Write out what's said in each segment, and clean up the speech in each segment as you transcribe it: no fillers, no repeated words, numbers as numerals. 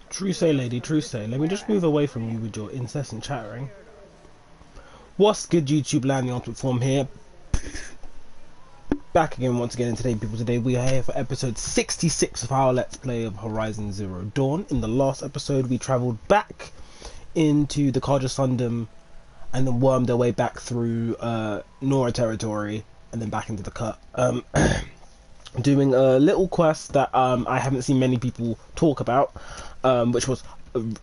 True say, lady, true say. Let me just move away from you with your incessant chattering. What's good, YouTube land? The Ultimate Form here. Back again once again, and today, people, today we are here for episode 66 of our Let's Play of Horizon Zero Dawn. In the last episode, we travelled back into the Carja Sundom and then wormed our way back through Nora territory and then back into the cut. Doing a little quest that I haven't seen many people talk about, which was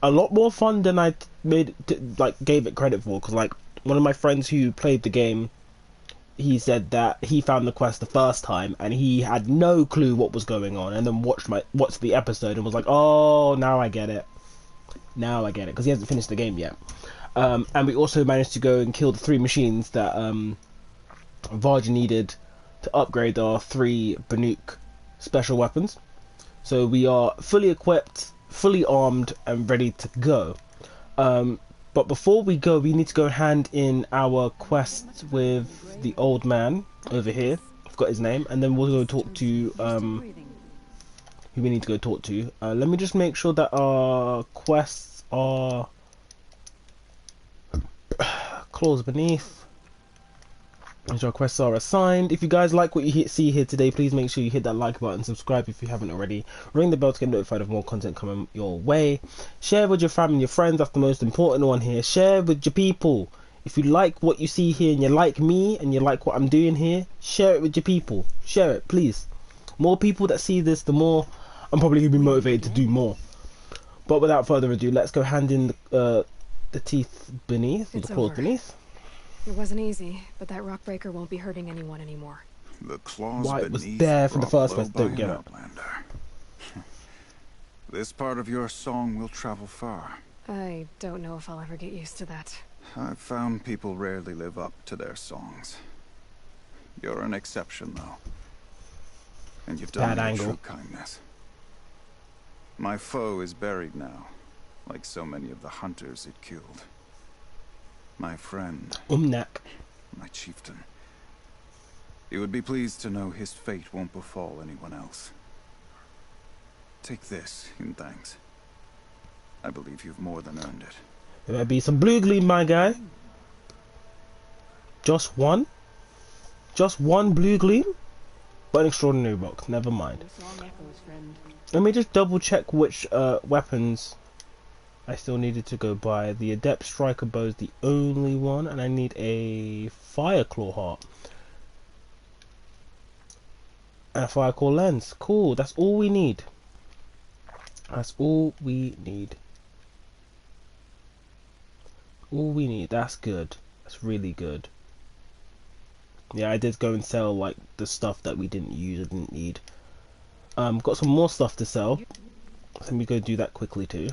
a lot more fun than I gave it credit for. Because one of my friends who played the game, he said that he found the quest the first time and he had no clue what was going on, and then watched the episode and was like, "Oh, now I get it. Now I get it," because he hasn't finished the game yet. And we also managed to go and kill the 3 machines that Varja needed to upgrade our 3 Banuk special weapons. So we are fully equipped, fully armed, and ready to go. But before we go, we need to go hand in our quest with the old man over here. I forgot his name. And then we'll go talk to who we need to go talk to. Let me just make sure that our quests are claws beneath. Our quests are assigned. If you guys like what you see here today, please make sure you hit that like button, subscribe if you haven't already, ring the bell to get notified of more content coming your way, share with your family and your friends. That's the most important one here. Share with your people. If you like what you see here and you like me and you like what I'm doing here, share it with your people. Share it, please. More people that see this, the more I'm probably going to be motivated to do more. But without further ado, let's go hand in the teeth beneath, or the claws beneath. It wasn't easy, but that rock breaker won't be hurting anyone anymore. The claws Why it was there for the first place, don't get it. This part of your song will travel far. I don't know if I'll ever get used to that. I've found people rarely live up to their songs. You're an exception, though. And you've done me a true kindness. My foe is buried now, like so many of the hunters it killed. My friend, my chieftain. You would be pleased to know his fate won't befall anyone else. Take this in thanks. I believe you've more than earned it. There might be some blue gleam, my guy. Just one? Just one blue gleam? But an extraordinary box, never mind. Let me just double check which weapons I still needed to go buy. The Adept Striker Bow is the only one, and I need a Fire Claw Heart. And a Fire Claw Lens. Cool, that's all we need. That's all we need. All we need, that's good. That's really good. Yeah, I did go and sell like the stuff that we didn't use or didn't need. Got some more stuff to sell. Let me go do that quickly too.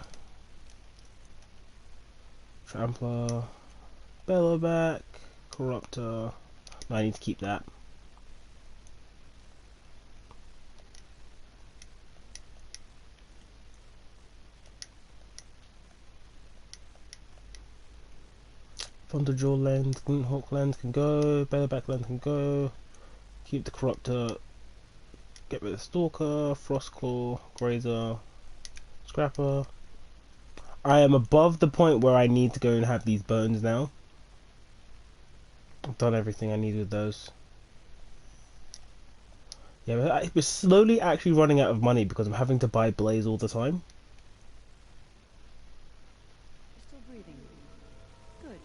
Trampler, Bellowback, Corruptor. No, I need to keep that. Thunderjaw lens, Glinthawk lens can go, Bellowback lens can go. Keep the Corruptor. Get rid of Stalker, Frostclaw, Grazer, Scrapper. I am above the point where I need to go and have these bones now. I've done everything I need with those. Yeah, we're slowly actually running out of money because I'm having to buy Blaze all the time. Still breathing. Good.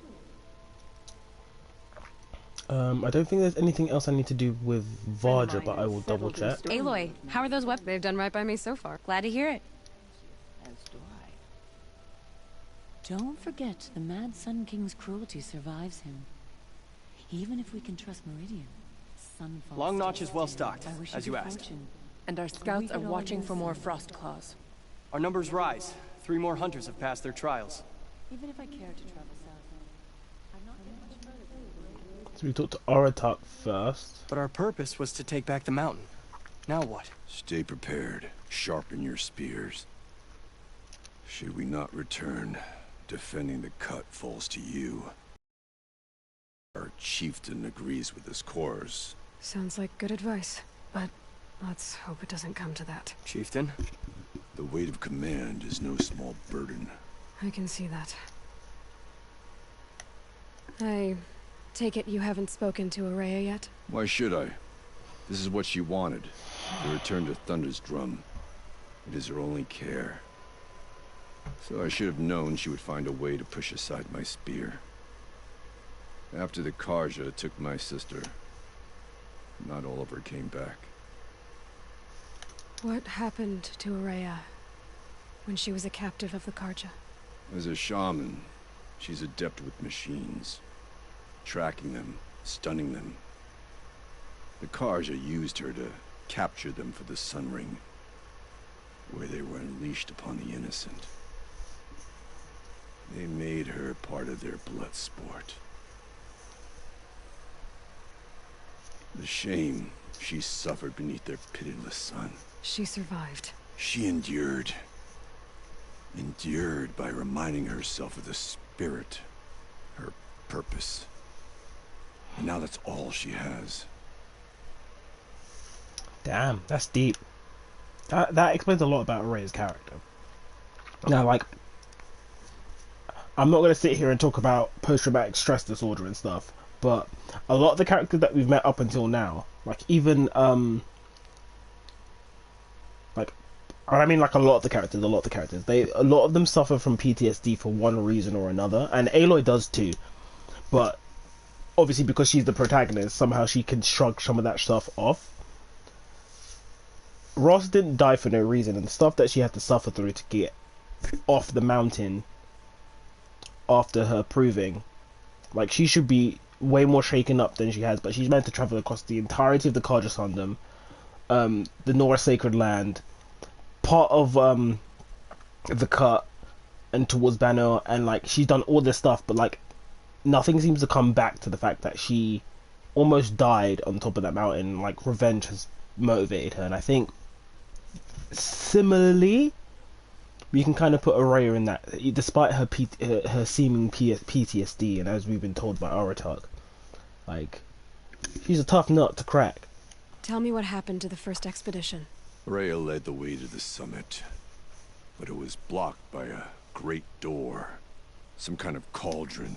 I don't think there's anything else I need to do with Varja, but I will double check. Aloy, how are those weapons? They've done right by me so far. Glad to hear it. As do I. Don't forget, the Mad Sun King's cruelty survives him. Even if we can trust Meridian, Sun falls. Long Notch is well stocked, as you asked. Fortune. And our scouts are watching for more frost claws. Our numbers rise. 3 more hunters have passed their trials. Even if I care to travel south, I'm not getting much further. So we talked to Aratak first. But our purpose was to take back the mountain. Now what? Stay prepared. Sharpen your spears. Should we not return, defending the cut falls to you. Our chieftain agrees with his course. Sounds like good advice, but let's hope it doesn't come to that. Chieftain? The weight of command is no small burden. I can see that. I take it you haven't spoken to Araya yet? Why should I? This is what she wanted, to return to Thunder's drum. It is her only care. So I should have known she would find a way to push aside my spear. After the Karja took my sister, not all of her came back. What happened to Araya when she was a captive of the Karja? As a shaman, she's adept with machines. Tracking them, stunning them. The Karja used her to capture them for the Sun Ring, where they were unleashed upon the innocent. They made her part of their blood sport. The shame she suffered beneath their pitiless sun. She survived. She endured. Endured by reminding herself of the spirit, her purpose. And now that's all she has. Damn, that's deep. That explains a lot about Araya's character. Now, like, I'm not going to sit here and talk about post-traumatic stress disorder and stuff, but a lot of the characters that we've met up until now, like even like, I mean, like a lot of the characters, a lot of them suffer from PTSD for one reason or another, and Aloy does too. But obviously, because she's the protagonist, somehow she can shrug some of that stuff off. Ross didn't die for no reason, and the stuff that she had to suffer through to get off the mountain after her proving, like, she should be way more shaken up than she has, but she's meant to travel across the entirety of the Karja Sundom, the Nora Sacred Land, part of the Cut, and towards Banner, and like, she's done all this stuff, but like, nothing seems to come back to the fact that she almost died on top of that mountain. Like, revenge has motivated her, and I think similarly we can kind of put Araya in that, despite her seeming PTSD, and as we've been told by Aratak, like, she's a tough nut to crack. Tell me what happened to the first expedition. Araya led the way to the summit, but it was blocked by a great door, some kind of cauldron,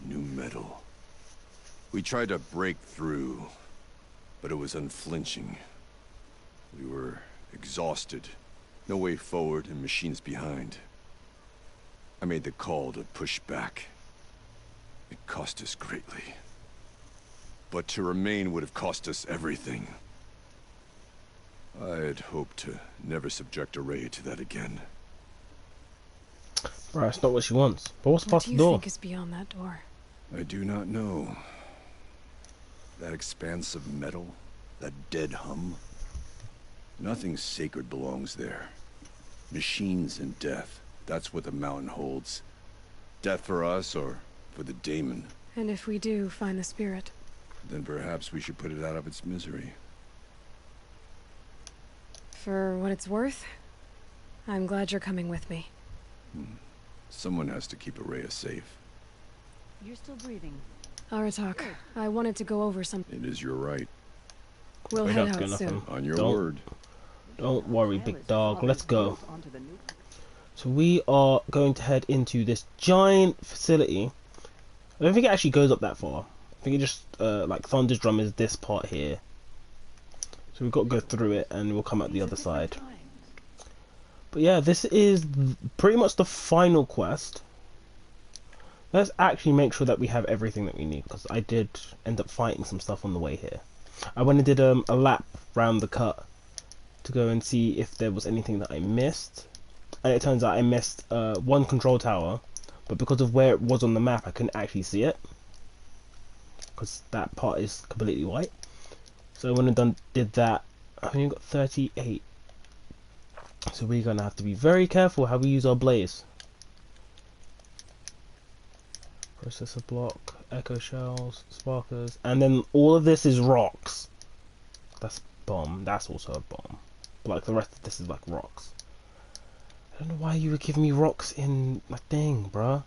new metal. We tried to break through, but it was unflinching. We were exhausted, no way forward and machines behind. I made the call to push back. It cost us greatly. But to remain would have cost us everything. I had hoped to never subject Araya to that again. Right, that's not what she wants. But what's past the What door? do you think is beyond that door? I do not know. That expanse of metal, that dead hum. Nothing sacred belongs there. Machines and death, that's what the mountain holds. Death for us or for the daemon. And if we do find the spirit? Then perhaps we should put it out of its misery. For what it's worth, I'm glad you're coming with me. Someone has to keep Araya safe. You're still breathing. Aratak, I wanted to go over something. It is your right. We'll We head don't out do nothing. soon. On your Don't- word. Don't worry, big dog. Let's go. So we are going to head into this giant facility. I don't think it actually goes up that far. I think it just, like, Thunder's drum is this part here. So we've got to go through it and we'll come out the other side. But yeah, this is pretty much the final quest. Let's actually make sure that we have everything that we need, because I did end up fighting some stuff on the way here. I went and did a lap round the cut to go and see if there was anything that I missed, and it turns out I missed one control tower, but because of where it was on the map I couldn't actually see it, because that part is completely white. So I went and did that. I only got 38, so we're gonna have to be very careful how we use our blaze. Processor block, echo shells, sparkers, and then all of this is rocks. That's bomb. That's also a bomb. But like the rest of this is like rocks. I don't know why you would give me rocks in my thing, bruh.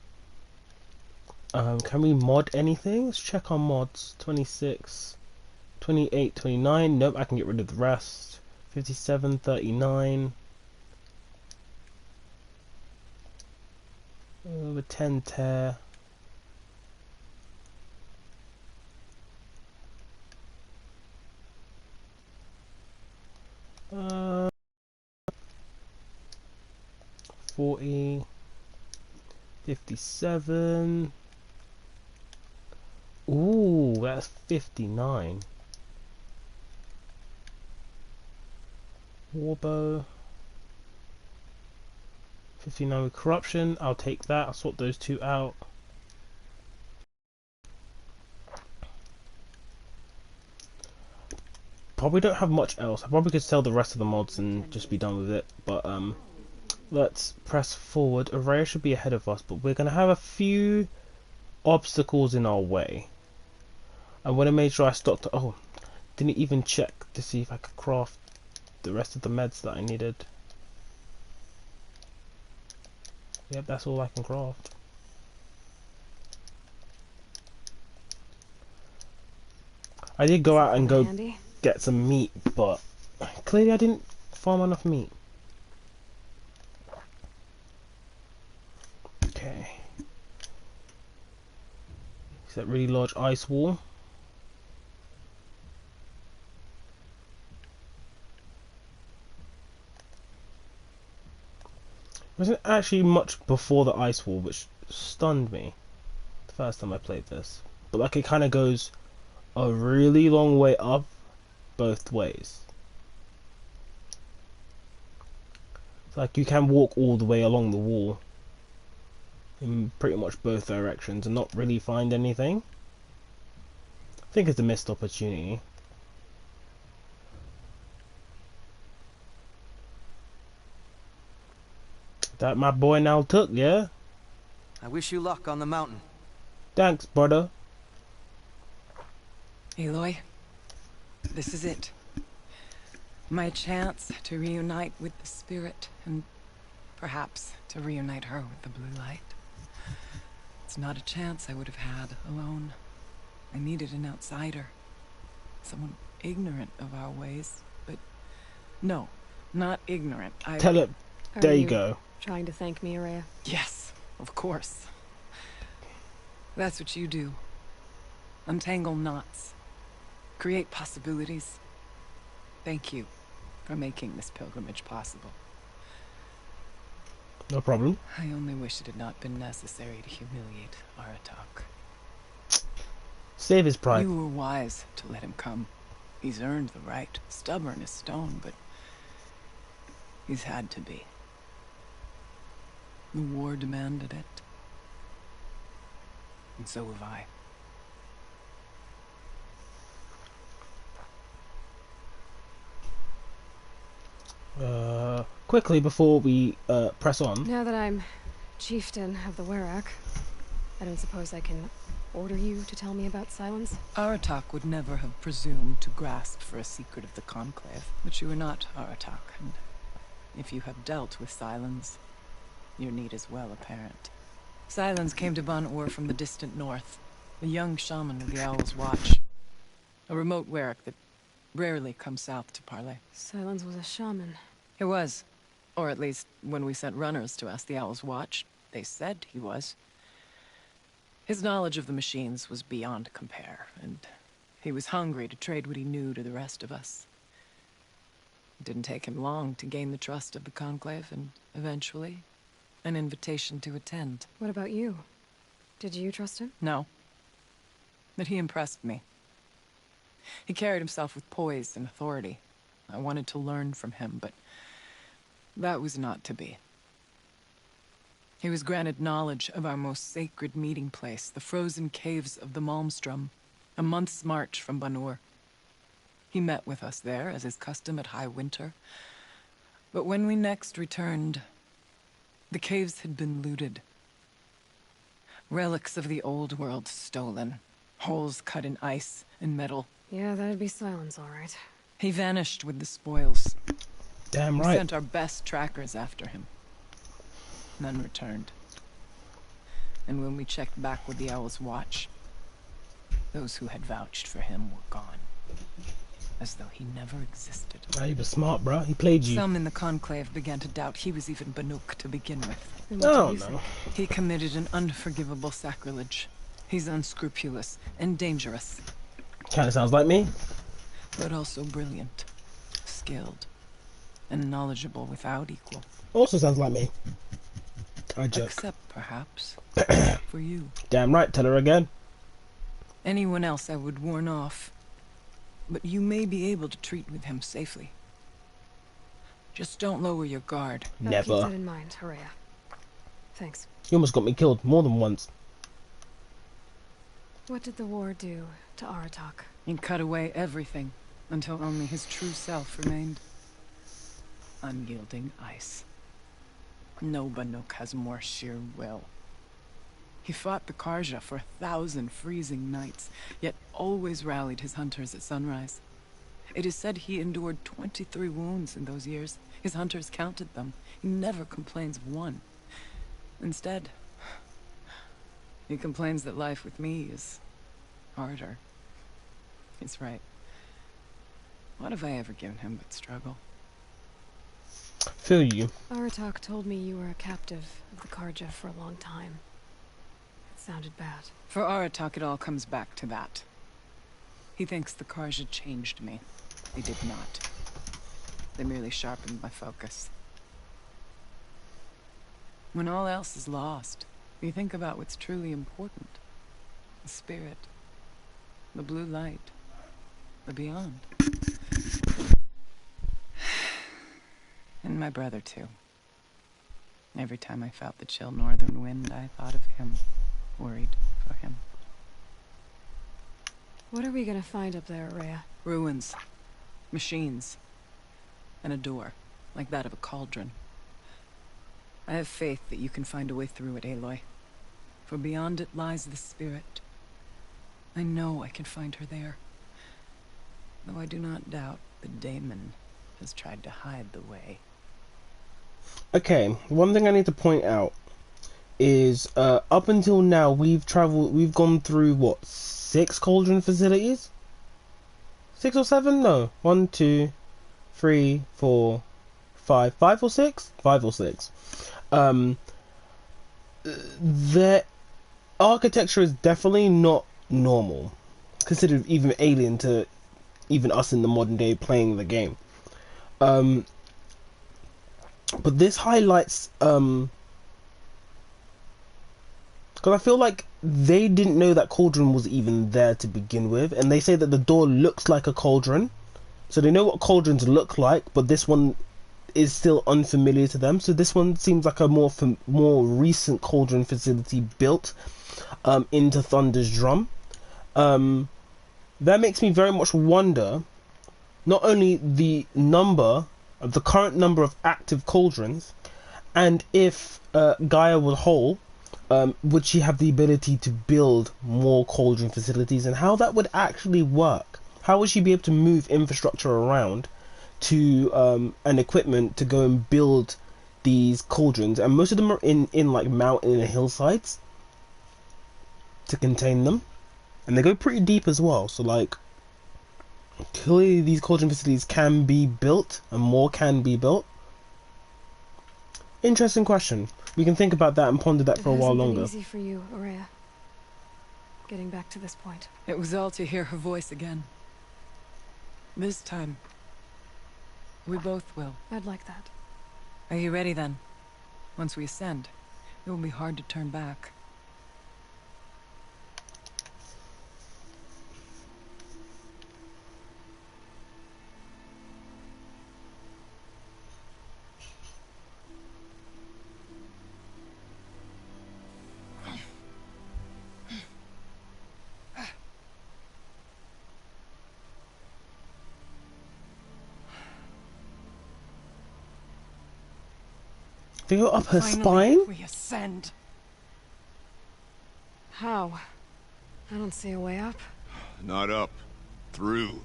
Can we mod anything? Let's check our mods. 26, 28, 29. Nope, I can get rid of the rest. 57, 39. With 10 tear. 40, 57. Ooh, that's 59. Warbow. 59 with corruption. I'll take that. I'll sort those two out. Probably don't have much else. I probably could sell the rest of the mods and just be done with it. But let's press forward. Araya should be ahead of us, but we're gonna have a few obstacles in our way. I want to make sure I stocked. Oh, didn't even check to see if I could craft the rest of the meds that I needed. Yep, that's all I can craft. I did go out and go get some meat, but clearly I didn't farm enough meat. Okay. Is that really large ice wall? Wasn't actually much before the ice wall, which stunned me the first time I played this. But like it kind of goes a really long way up both ways. It's like you can walk all the way along the wall in pretty much both directions and not really find anything. I think it's a missed opportunity. That my boy now took, yeah? I wish you luck on the mountain. Thanks, brother. Aloy, this is it. My chance to reunite with the spirit, and perhaps to reunite her with the blue light. It's not a chance I would have had alone. I needed an outsider. Someone ignorant of our ways, but no, not ignorant. Tell it. There you go. Trying to thank me, Araya? Yes, of course. That's what you do. Untangle knots. Create possibilities. Thank you for making this pilgrimage possible. No problem. I only wish it had not been necessary to humiliate Aratak. Save his pride. You were wise to let him come. He's earned the right. Stubborn as stone, but he's had to be. The war demanded it. And so have I. Quickly before we press on. Now that I'm chieftain of the Werak, I don't suppose I can order you to tell me about Silence? Aratak would never have presumed to grasp for a secret of the Conclave, but you are not Aratak, and if you have dealt with Silence, your need is well apparent. Silence came to Ban-Ur from the distant north, a young shaman of the Owl's Watch, a remote Werak that rarely comes south to parley. Silence was a shaman. He was. Or at least, when we sent runners to ask the Owl's Watch, they said he was. His knowledge of the machines was beyond compare, and he was hungry to trade what he knew to the rest of us. It didn't take him long to gain the trust of the Conclave, and eventually, an invitation to attend. What about you? Did you trust him? No. But he impressed me. He carried himself with poise and authority. I wanted to learn from him, but that was not to be. He was granted knowledge of our most sacred meeting place, the frozen caves of the Malmstrom, a month's march from Ban-Ur. He met with us there, as is custom at high winter. But when we next returned, the caves had been looted. Relics of the old world stolen. Holes cut in ice and metal. Yeah, that'd be Silence, all right. He vanished with the spoils. Damn right. We sent our best trackers after him. None returned. And when we checked back with the Owl's Watch, those who had vouched for him were gone. as though he never existed. Ah, he was smart, bro. He played you. Some in the Conclave began to doubt he was even Banuk to begin with. And what Oh, do you no. think? He committed an unforgivable sacrilege. He's unscrupulous and dangerous, Kind of sounds like me. but also brilliant, skilled, and knowledgeable without equal. Also sounds like me. I joke. Except, perhaps, for you. Damn right, tell her again. Anyone else I would warn off, but you may be able to treat with him safely. Just don't lower your guard. I'll keep Never. that in mind, Horea. Thanks. You almost got me killed more than once. What did the war do to Aratak? He cut away everything until only his true self remained. Unyielding ice. No Banuk has more sheer will. He fought the Karja for 1,000 freezing nights, yet always rallied his hunters at sunrise. It is said he endured 23 wounds in those years. His hunters counted them. He never complains of one. Instead, he complains that life with me is harder. He's right. What have I ever given him but struggle? Feel you. Aratak told me you were a captive of the Karja for a long time. It sounded bad. For Aratak, it all comes back to that. He thinks the Karja changed me. They did not. They merely sharpened my focus. When all else is lost, you think about what's truly important. The spirit. The blue light. The beyond. And my brother, too. Every time I felt the chill northern wind, I thought of him. Worried for him. What are we gonna find up there, Rhea? Ruins. Machines. And a door, like that of a cauldron. I have faith that you can find a way through it, Aloy. For beyond it lies the spirit. I know I can find her there. Though I do not doubt the daemon has tried to hide the way. Okay, one thing I need to point out is up until now we've gone through what, 6 cauldron facilities? 6 or 7? No, 1, 2, 3, 4, 5, 5 or 6? 5 or 6. The architecture is definitely not normal, considered even alien to even us in the modern day playing the game. But this highlights because I feel like they didn't know that cauldron was even there to begin with, and they say that the door looks like a cauldron, so they know what cauldrons look like, but this one is still unfamiliar to them. So this one seems like a more recent cauldron facility built into Thunder's Drum. That makes me very much wonder not only the current number of active cauldrons, and if Gaia was whole, would she have the ability to build more cauldron facilities, and how that would actually work? How would she be able to move infrastructure around to and equipment to go and build these cauldrons? And most of them are in like mountain and hillsides to contain them, and they go pretty deep as well. So like, clearly these cauldron facilities can be built, and more can be built. Interesting question. We can think about that and ponder that for a while longer. It hasn't been easy for you, Aurea. Getting back to this point. It was all to hear her voice again. This time, we both will. I'd like that. Are you ready then? Once we ascend, it will be hard to turn back. They go up her Finally, spine? we ascend. How? I don't see a way up. Not up. Through.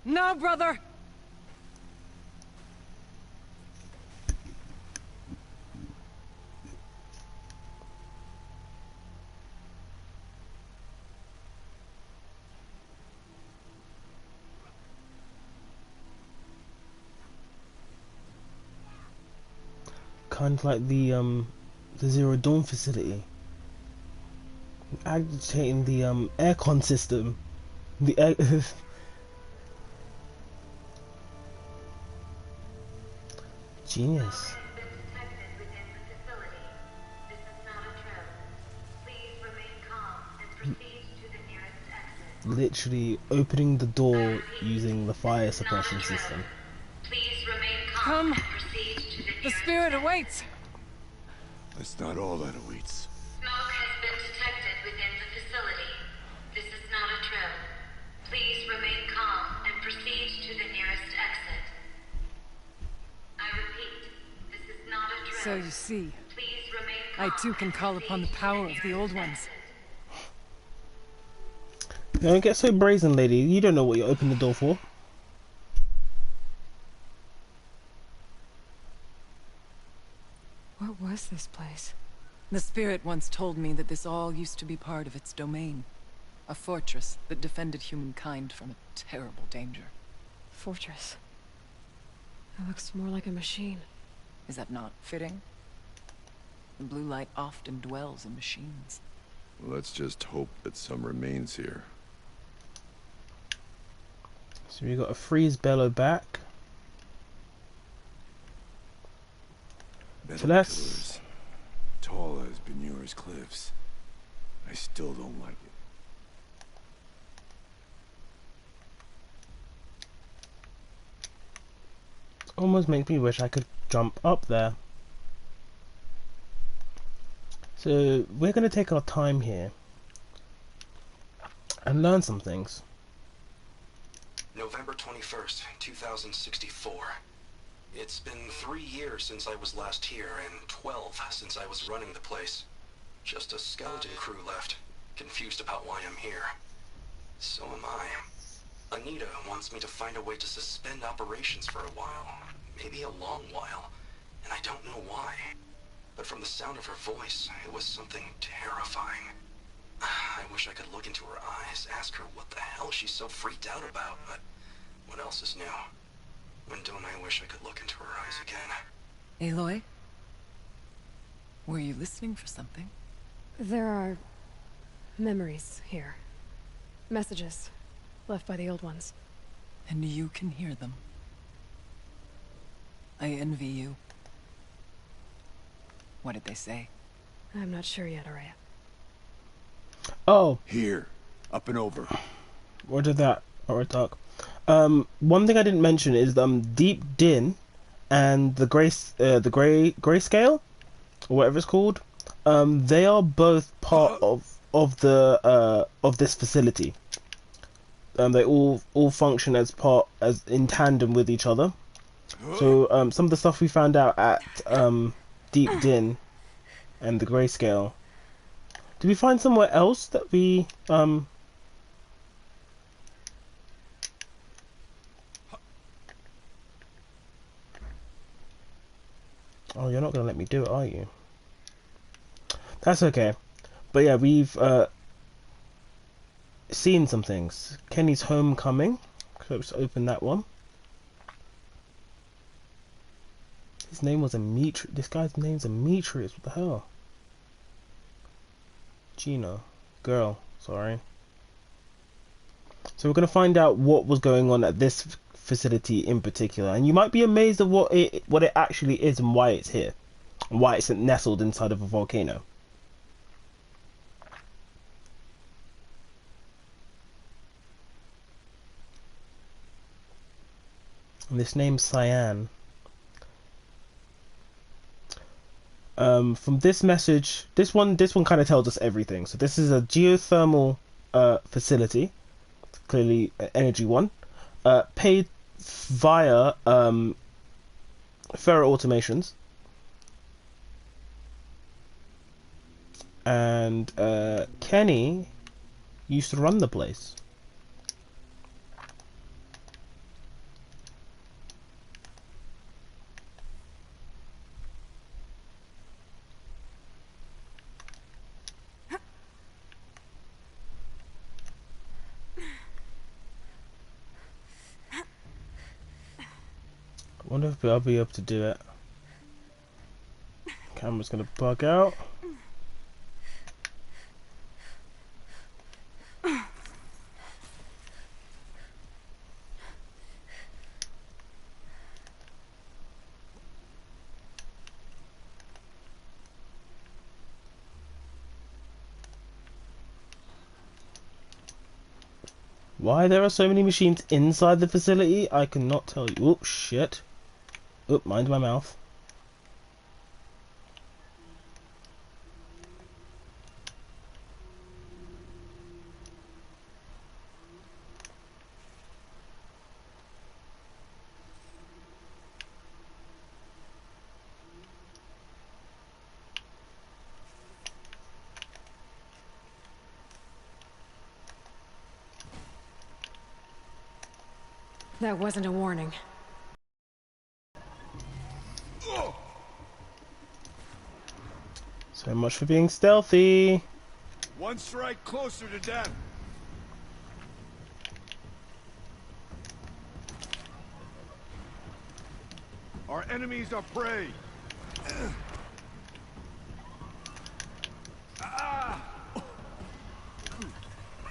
No, brother! kind of like the Zero Dawn facility, agitating the aircon system. The air genius. Literally opening the door using the fire suppression system. Come! The spirit awaits! That's not all that awaits. Smoke has been detected within the facility. This is not a drill. Please remain calm and proceed to the nearest exit. I repeat, this is not a drill. So you see, Please remain calm I too can call upon the power of the old ones. Don't get so brazen, lady. You don't know what you opened the door for. What was this place? The spirit once told me that this all used to be part of its domain. A fortress that defended humankind from a terrible danger. Fortress. It looks more like a machine. Is that not fitting? The blue light often dwells in machines. Let's just hope that some remains here. So we got a freeze bellow back. Metal let's- pillars, tall as Benur's cliffs. I still don't like it. Almost makes me wish I could jump up there. So we're going to take our time here and learn some things. November 21st, 2064. It's been 3 years since I was last here, and 12 since I was running the place. Just a skeleton crew left, confused about why I'm here. So am I. Anita wants me to find a way to suspend operations for a while, maybe a long while, and I don't know why. But from the sound of her voice, it was something terrifying. I wish I could look into her eyes, ask her what the hell she's so freaked out about, but what else is new? When don't I wish I could look into her eyes again? Aloy? Were you listening for something? There are memories here. Messages left by the old ones. And you can hear them. I envy you. What did they say? I'm not sure yet, Araya. Oh, Here, up and over. what did that? Alright, talk. One thing I didn't mention is Deep Din and the grayscale or whatever it's called. They are both part of this facility. They all function as in tandem with each other. So some of the stuff we found out at Deep Din and the grayscale. Did we find somewhere else that we Oh, you're not gonna let me do it, are you? That's okay. But yeah, we've seen some things. Kenny's homecoming. So let's open that one. His name was Demetrius. This guy's name's Demetrius. What the hell? Gina. Girl. Sorry. So we're going to find out what was going on at this facility in particular. And you might be amazed at what it actually is and why it's here. And why it's nestled inside of a volcano. And this name's Cyan. From this message, this one kind of tells us everything. So this is a geothermal facility, clearly an energy one, paid via ferro automations, and Kenny used to run the place. I wonder if I'll be able to do it. Camera's gonna bug out. Why there are so many machines inside the facility, I cannot tell you. Oh shit. Oh, mind my mouth. That wasn't a warning. So much for being stealthy. One strike closer to death. Our enemies are prey.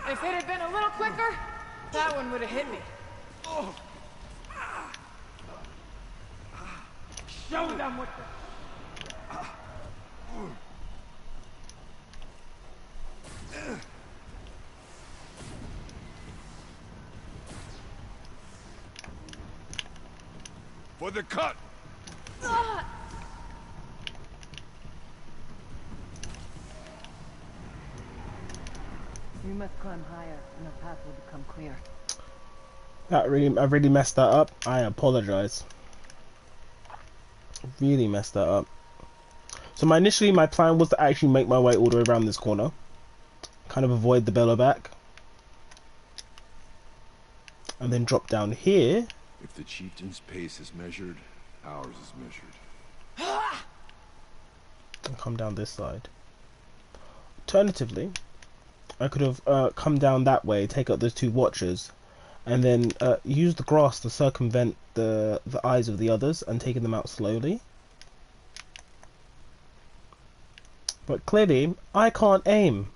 If it had been a little quicker, that one would have hit me. Show them what the... For the cut! We must climb higher, and the path will become clear. I really messed that up. I apologize. Really messed that up. So my plan was to actually make my way all the way around this corner. Kind of avoid the bellow back. And then drop down here. If the chieftain's pace is measured, ours is measured. And come down this side. Alternatively, I could have come down that way, take out those two watchers, and then use the grass to circumvent the eyes of the others and taking them out slowly. But clearly, I can't aim.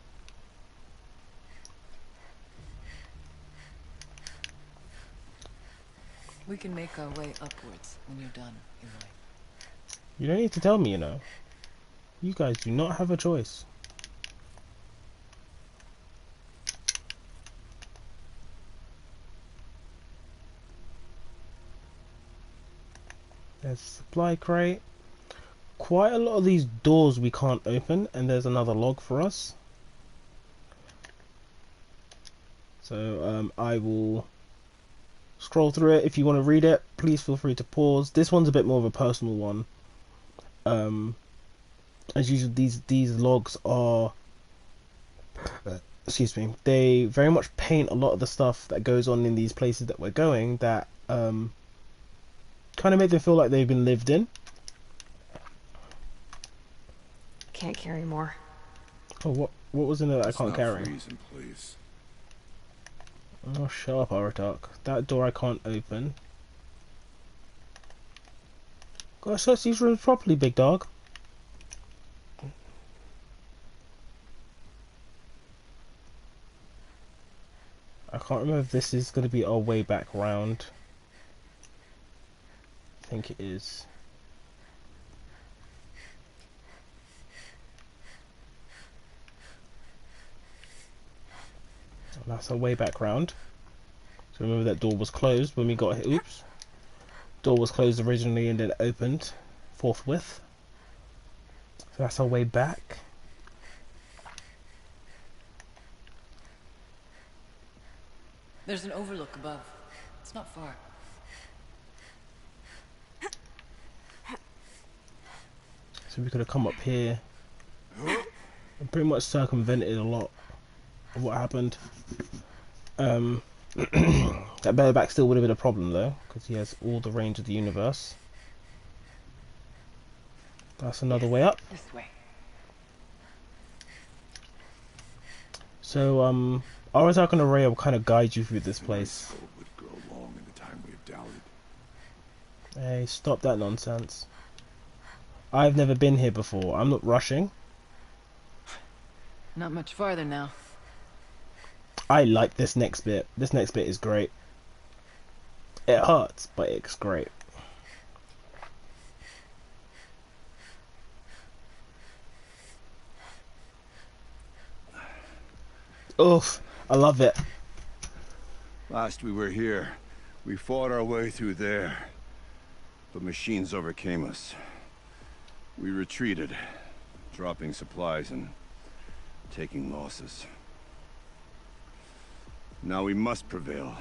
We can make our way upwards when you're done, Eloy. You don't need to tell me, you know. You guys do not have a choice. There's a supply crate. Quite a lot of these doors we can't open, and there's another log for us. So I will scroll through it. If you want to read it, please feel free to pause. This one's a bit more of a personal one. As usual, these logs are excuse me, they very much paint a lot of the stuff that goes on in these places that we're going, that kind of make them feel like they've been lived in. Can't carry more. Oh, what was in it that I can't carry? Freezing, please. Oh, shut up, Aratak. That door I can't open. Gotta search these rooms properly, big dog. I can't remember if this is going to be our way back round. I think it is. That's our way back round. So remember that door was closed when we got here. Oops. Door was closed originally and then opened forthwith. So that's our way back. There's an overlook above. It's not far. So we could have come up here and pretty much circumvented a lot of what happened. That bareback still would have been a problem though, because he has all the range of the universe. That's another way up. This way. So Aratak and Array will kind of guide you through this place. Would grow long in the time we have doubted. Hey, stop that nonsense. I've never been here before. I'm not rushing. Not much farther now. I like this next bit. This next bit is great. It hurts, but it's great. Oof, I love it. Last we were here, we fought our way through there. But machines overcame us. We retreated, dropping supplies and taking losses. Now we must prevail,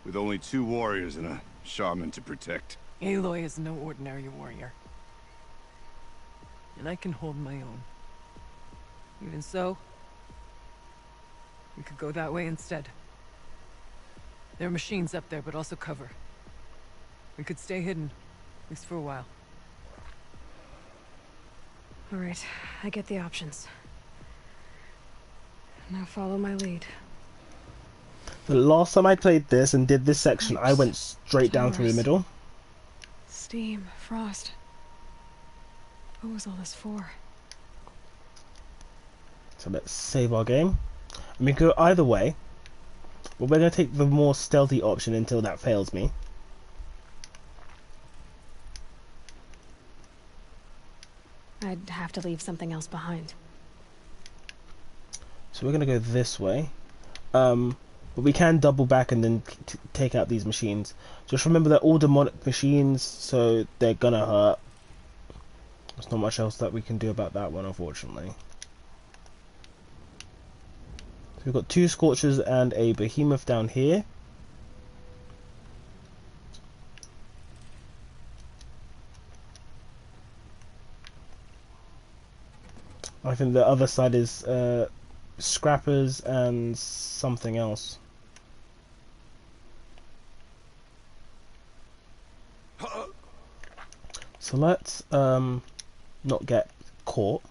with only 2 warriors and a shaman to protect. Aloy is no ordinary warrior. And I can hold my own. Even so, we could go that way instead. There are machines up there, but also cover. We could stay hidden, at least for a while. All right, I get the options. Now follow my lead. The last time I played this and did this section, I went straight down through the Towers. middle. Steam, frost. What was all this for? So let's save our game. I mean, go either way. But we're going to take the more stealthy option until that fails me. I'd have to leave something else behind. So we're going to go this way. But we can double back and then take out these machines. Just remember they're all demonic machines, so they're going to hurt. There's not much else that we can do about that one, unfortunately. So we've got 2 Scorchers and a Behemoth down here. I think the other side is Scrappers and something else. So let's not get caught,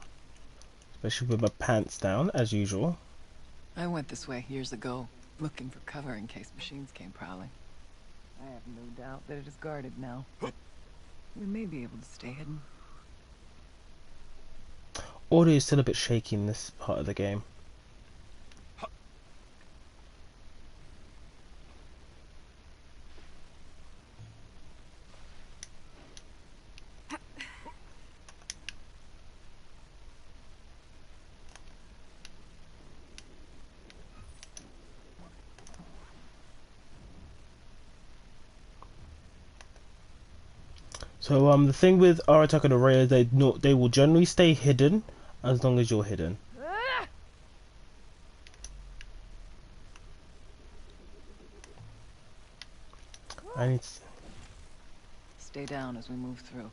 especially with my pants down as usual. I went this way years ago, looking for cover in case machines came prowling. I have no doubt that it is guarded now, but we may be able to stay hidden. Audio is still a bit shaky in this part of the game. So the thing with Arataka and Araya, they will generally stay hidden as long as you're hidden. I need to... Stay down as we move through.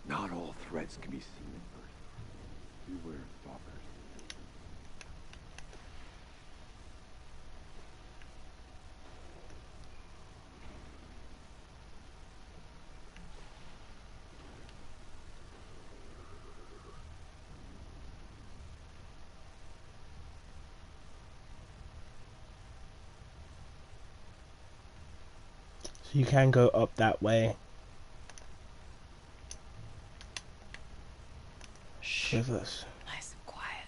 Not all threats can be seen in person. Beware of stalkers. So you can go up that way. With us. Nice and quiet.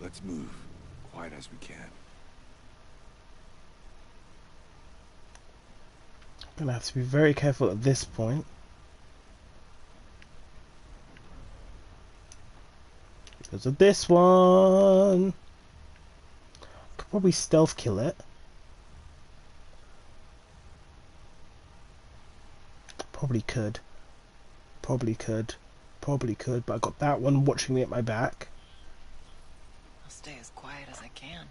Let's move, quiet as we can. I'm gonna have to be very careful at this point. Because of this one. Could probably stealth kill it. Probably could. Probably could. But I got that one watching me at my back. I'll stay as quiet as I can.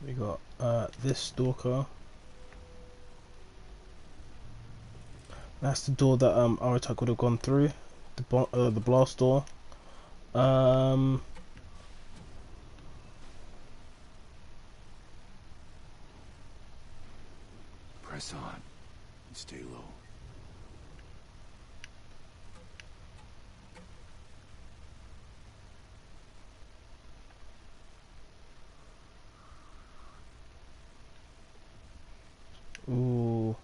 We got this stalker. That's the door that Aratak would have gone through. The blast door. Press on and stay low. Ooh.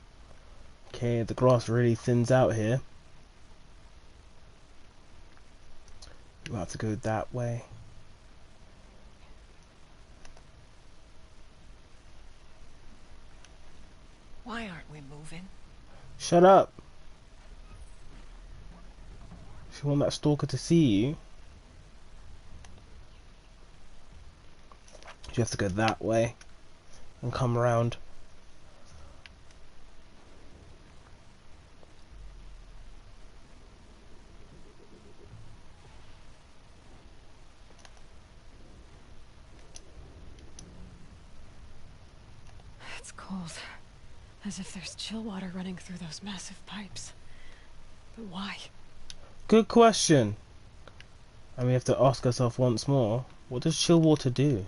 Okay, the grass really thins out here. We'll have to go that way. Why aren't we moving? Shut up! If you want that stalker to see you, you have to go that way and come around. It's cold. As if there's chill water running through those massive pipes. But why? Good question. And we have to ask ourselves once more, what does chill water do?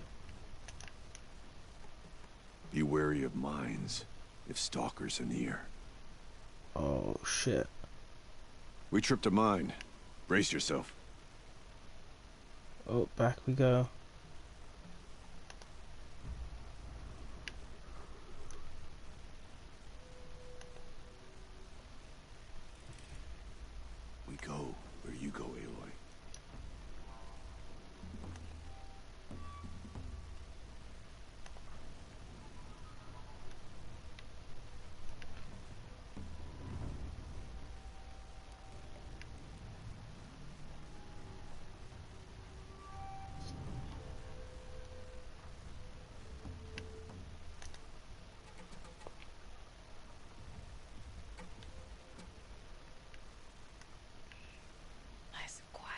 Be wary of mines if stalkers are near. Oh shit. We tripped a mine. Brace yourself. Oh, back we go. We go where you go, Aloy. Nice and quiet.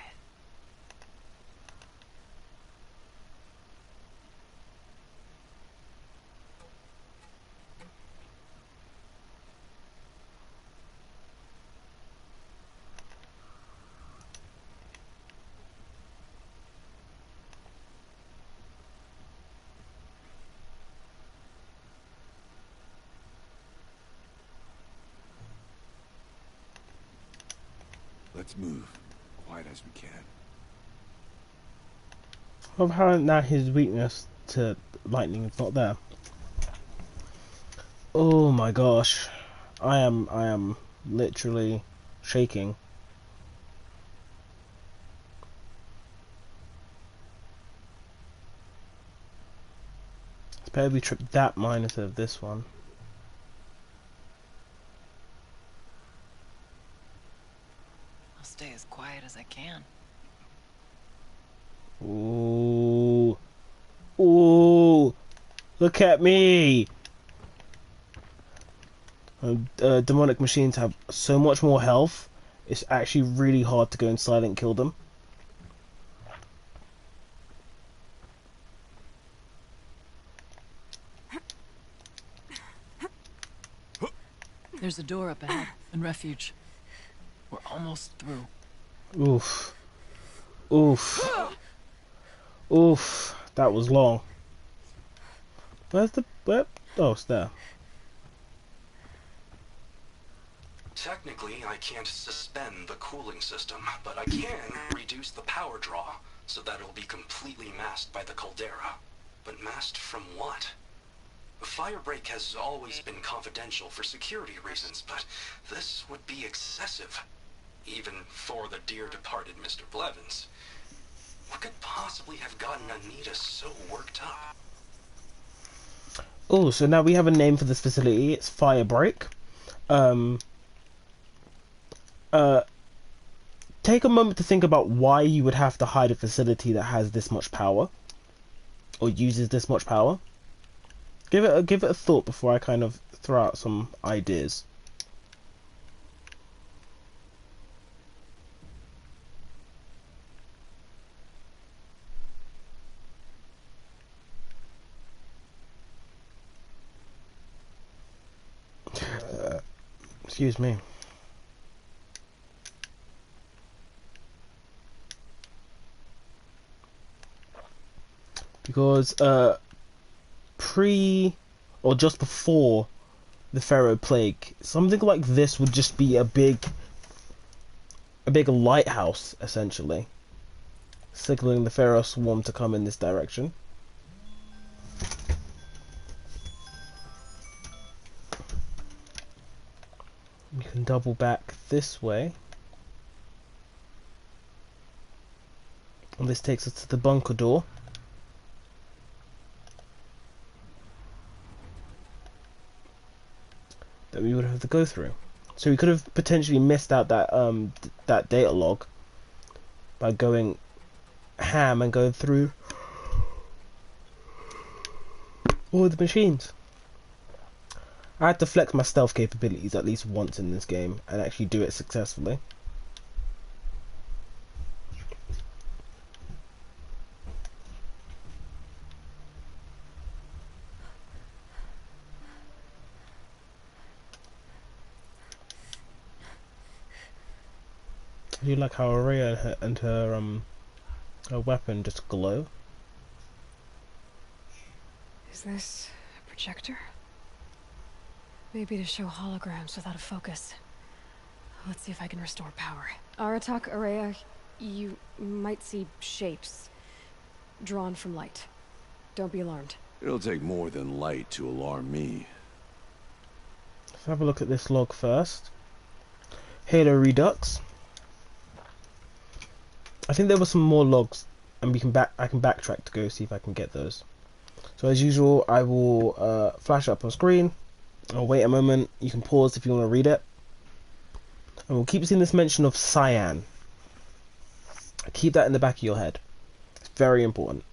Let's move, quiet as we can. Of how now his weakness to lightning is not there. Oh my gosh. I am literally shaking. It's better we trip that mine instead of this one. I'll stay as quiet as I can. Ooh. Ooh. Look at me. Demonic machines have so much more health. It's actually really hard to go and silent kill them. There's a door up ahead and refuge. We're almost through. Oof. Oof. Oof. That was long. Where's the... where? Oh, it's there. Technically, I can't suspend the cooling system, but I can reduce the power draw so that it'll be completely masked by the caldera. But masked from what? The firebreak has always been confidential for security reasons, but this would be excessive. Even for the dear departed Mr. Blevins. What could possibly have gotten Anita so worked up? Oh, so now we have a name for this facility. It's Firebreak. Take a moment to think about why you would have to hide a facility that has this much power, or uses this much power. Give it a thought before I kind of throw out some ideas. Excuse me. Because pre or just before the Pharaoh plague, something like this would just be a big lighthouse, essentially, signaling the Pharaoh swarm to come in this direction. We can double back this way, and this takes us to the bunker door. That we would have to go through. So we could have potentially missed out that that data log by going ham and going through all the machines. I had to flex my stealth capabilities at least once in this game and actually do it successfully. I do like how Araya and her weapon just glow. Is this a projector? Maybe to show holograms without a focus. Let's see if I can restore power. Aratak, Araya, you might see shapes drawn from light. Don't be alarmed. It'll take more than light to alarm me. Let's have a look at this log first. Halo Redux. I think there were some more logs, and I can backtrack to go see if I can get those. So as usual, I will flash up on screen. I'll wait a moment. You can pause if you want to read it. And we'll keep seeing this mention of cyan. Keep that in the back of your head. It's very important.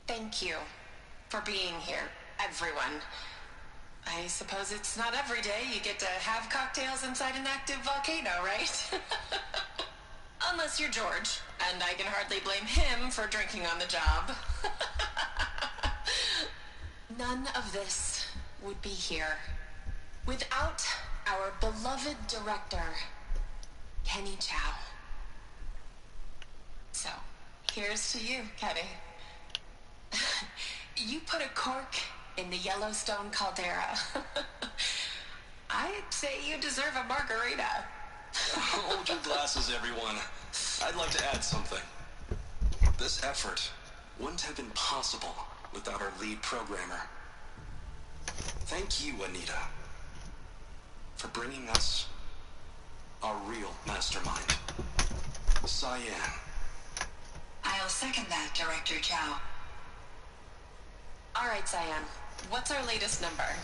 Thank you for being here, everyone. I suppose it's not every day you get to have cocktails inside an active volcano, right? Unless you're George, and I can hardly blame him for drinking on the job. None of this would be here without our beloved director, Kenny Chow. So, here's to you, Kenny. You put a cork in the Yellowstone caldera. I'd say you deserve a margarita. Hold your glasses, everyone. I'd like to add something. This effort wouldn't have been possible without our lead programmer. Thank you, Anita, for bringing us our real mastermind, Cyan. I'll second that, Director Chow. All right, Cyan. What's our latest number?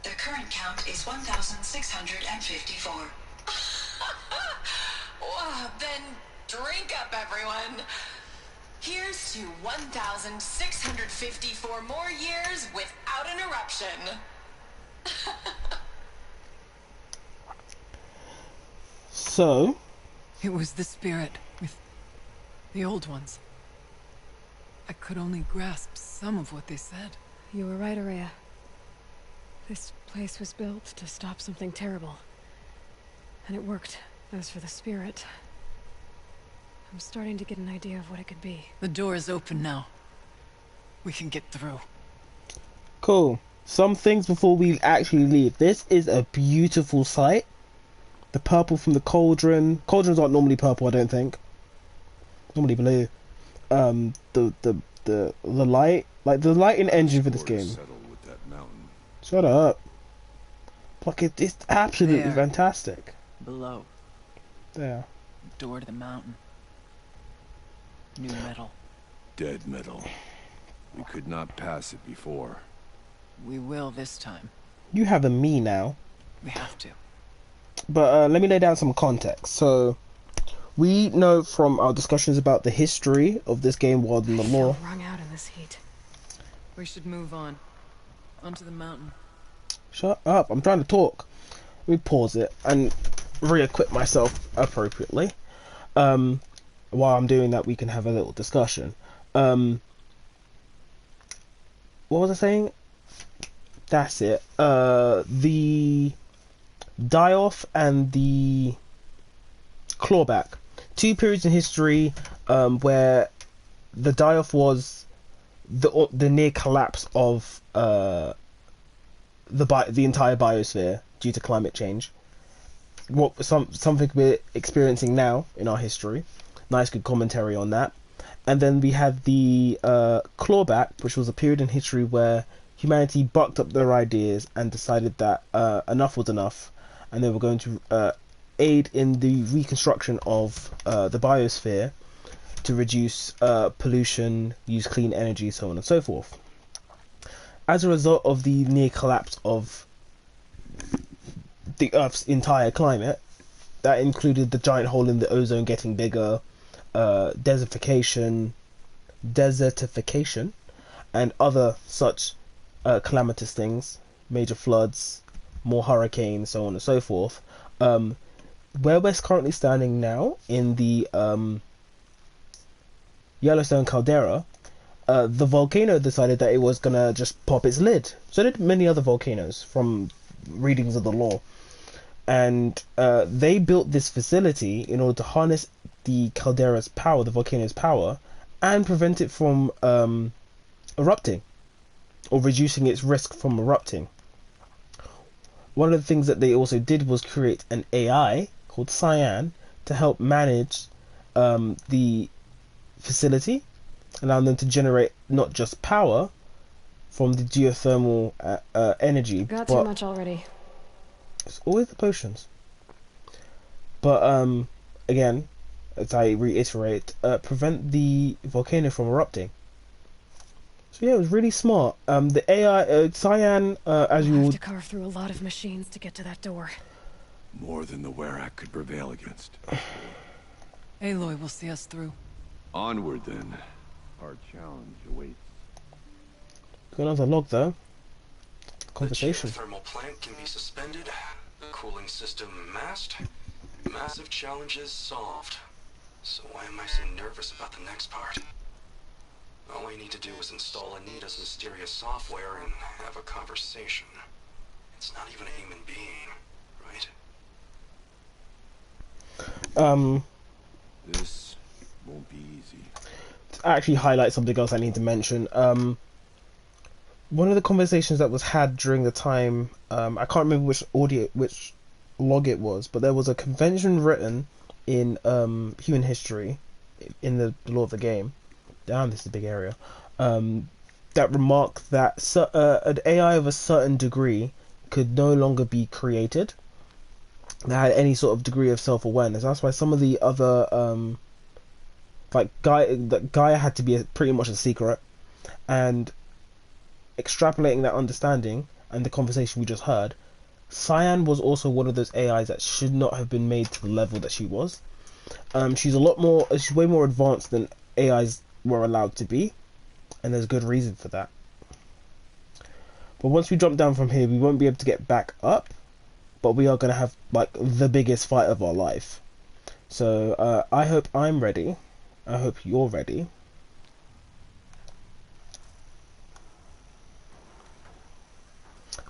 The current count is 1,654. Wow, then drink up, everyone. Here's to 1,654 more years without interruption. So, It was the spirit with the old ones. I could only grasp some of what they said. You were right, Araya. This place was built to stop something terrible. And it worked. As for the spirit, I'm starting to get an idea of what it could be. The door is open now. We can get through. cool. Some things before we actually leave. This is a beautiful sight. The purple from the cauldron. Cauldrons aren't normally purple, I don't think. Normally blue. The light, like the lighting engine for this game. With that mountain. Shut up. Like it's absolutely There. fantastic. Below. There. Door to the mountain. New metal. Dead metal. We could not pass it before. We will this time. You have a me now. We have to. But let me lay down some context. So, We know from our discussions about the history of this game world and the lore. Wrung out in this heat. We should move on. Onto the mountain. Shut up, I'm trying to talk. Let me pause it and re-equip myself appropriately. While I'm doing that, we can have a little discussion. What was I saying? That's it. The die-off and the clawback. Two periods in history where the die-off was the near collapse of the entire biosphere due to climate change. Something we're experiencing now in our history. Nice, good commentary on that. And then we had the clawback, which was a period in history where humanity bucked up their ideas and decided that enough was enough, and they were going to aid in the reconstruction of the biosphere to reduce pollution, use clean energy, so on and so forth. As a result of the near collapse of the Earth's entire climate, that included the giant hole in the ozone getting bigger, desertification, and other such calamitous things, major floods, more hurricanes, so on and so forth. Where we're currently standing now in the Yellowstone caldera, the volcano decided that it was gonna just pop its lid. So did many other volcanoes from readings of the lore. And they built this facility in order to harness the caldera's power, the volcano's power, and prevent it from erupting, or reducing its risk from erupting. One of the things that they also did was create an AI called Cyan to help manage the facility, allowing them to generate not just power from the geothermal energy. Got too much already. It's always the potions. But again, as I reiterate, prevent the volcano from erupting. So yeah, it was really smart. The AI, Cyan, as you We'll would have to carve through a lot of machines to get to that door. More than the Werak could prevail against. Aloy will see us through. Onward then. Our challenge awaits. got another log though. Conversation. The geothermal plant can be suspended. The cooling system masked. Massive challenges solved. So why am I so nervous about the next part? All I need to do is install Anita's mysterious software and have a conversation. It's not even a human being, right? This won't be easy. To actually highlight something else I need to mention. One of the conversations that was had during the time, I can't remember which log it was, but there was a convention written in human history, in the lore of the game. Damn, this is a big area. That remarked that an AI of a certain degree could no longer be created that had any sort of degree of self-awareness. That's why some of the other Gaia had to be pretty much a secret, and extrapolating that understanding and the conversation we just heard, Cyan was also one of those AIs that should not have been made to the level that she was. She's way more advanced than AIs were allowed to be, and there's good reason for that. But once we jump down from here, we won't be able to get back up, but we are going to have like the biggest fight of our life. So I hope I'm ready. I hope you're ready.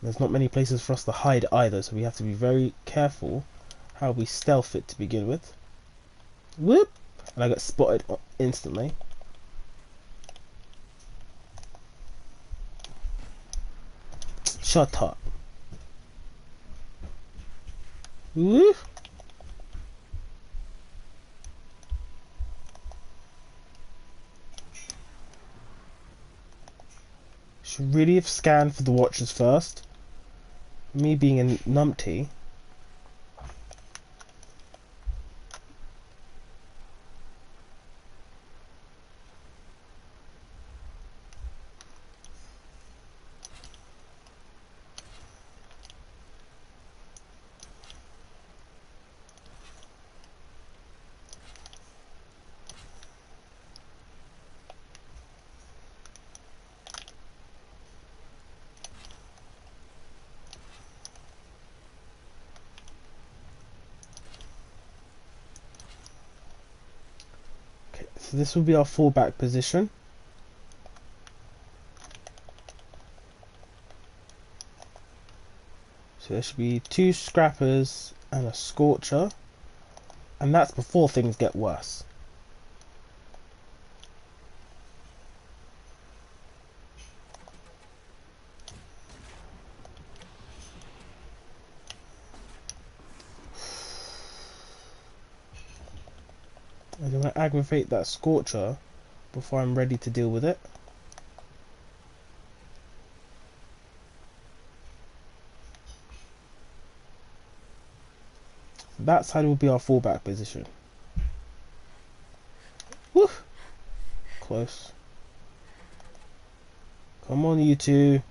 There's not many places for us to hide either, so we have to be very careful how we stealth it to begin with. Whoop! And I got spotted instantly. Shut up. Whoop! Should really have scanned for the watchers first. Me being a numpty. So this will be our fallback position. So there should be 2 scrappers and a scorcher, and that's before things get worse. I'm going to aggravate that scorcher before I'm ready to deal with it. That side will be our fallback position. Woo! Close. Come on, you two.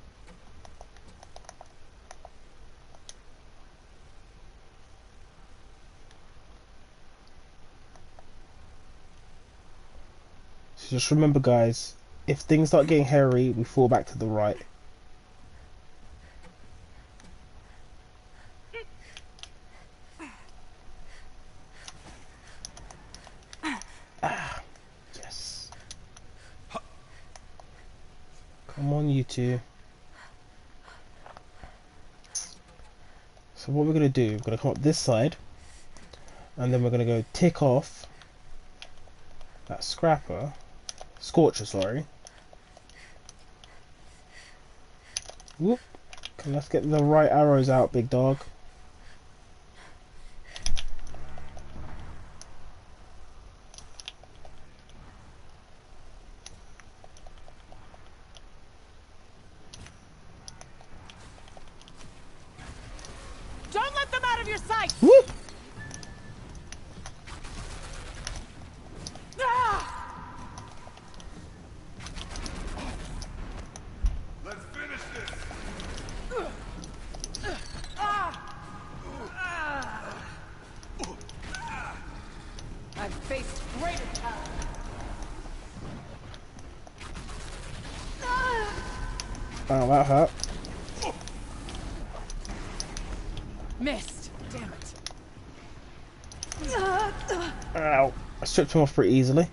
So just remember, guys, if things start getting hairy, we fall back to the right. Yes. Come on, you two. So what we're going to do, we're going to come up this side, and then we're going to go tick off that scorcher, sorry. Whoop. Okay, let's get the right arrows out, big dog. Don't let them out of your sight! Whoop. Let's finish this. I've faced greater power. Oh, that hurt. Missed. Damn it. Ow. I stripped him off pretty easily.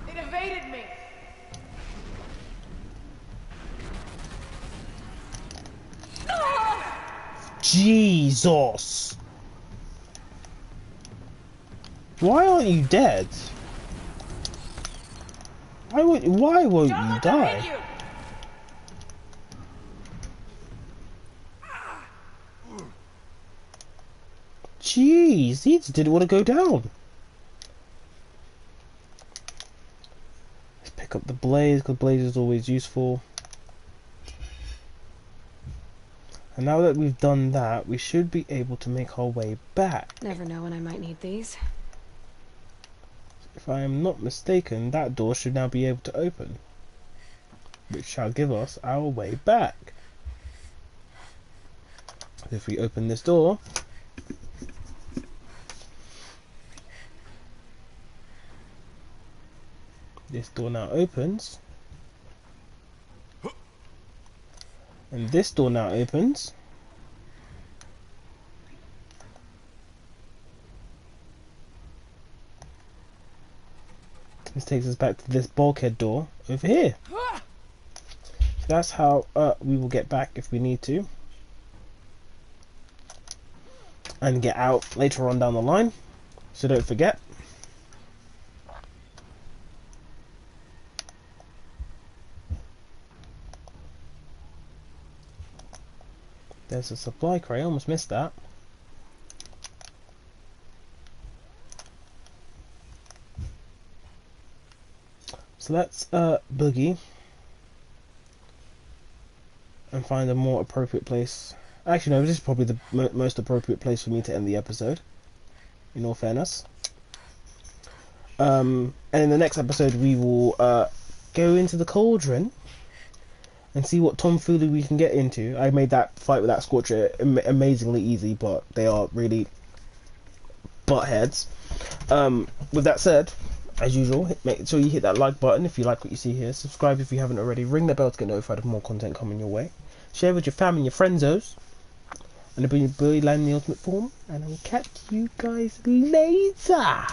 It evaded me. Jesus! Why aren't you dead? Why won't you die? Jeez, he just didn't want to go down. Let's pick up the blaze, because blaze is always useful. And now that we've done that, we should be able to make our way back. Never know when I might need these. If I am not mistaken, that door should now be able to open, which shall give us our way back. If we open this door, this door now opens, and this door now opens. This takes us back to this bulkhead door over here. So that's how we will get back if we need to, and get out later on down the line. So don't forget. There's a supply crate, I almost missed that. So let's boogie and find a more appropriate place. Actually no, this is probably the most appropriate place for me to end the episode, in all fairness. And in the next episode we will go into the cauldron and see what tomfoolery we can get into. I made that fight with that Scorcher amazingly easy, but they are really butt heads. With that said, as usual, make sure you hit that like button if you like what you see here. Subscribe if you haven't already. Ring the bell to get notified of more content coming your way. Share with your family and your friendzos. And it'll be Lan the ultimate form. And I will catch you guys later.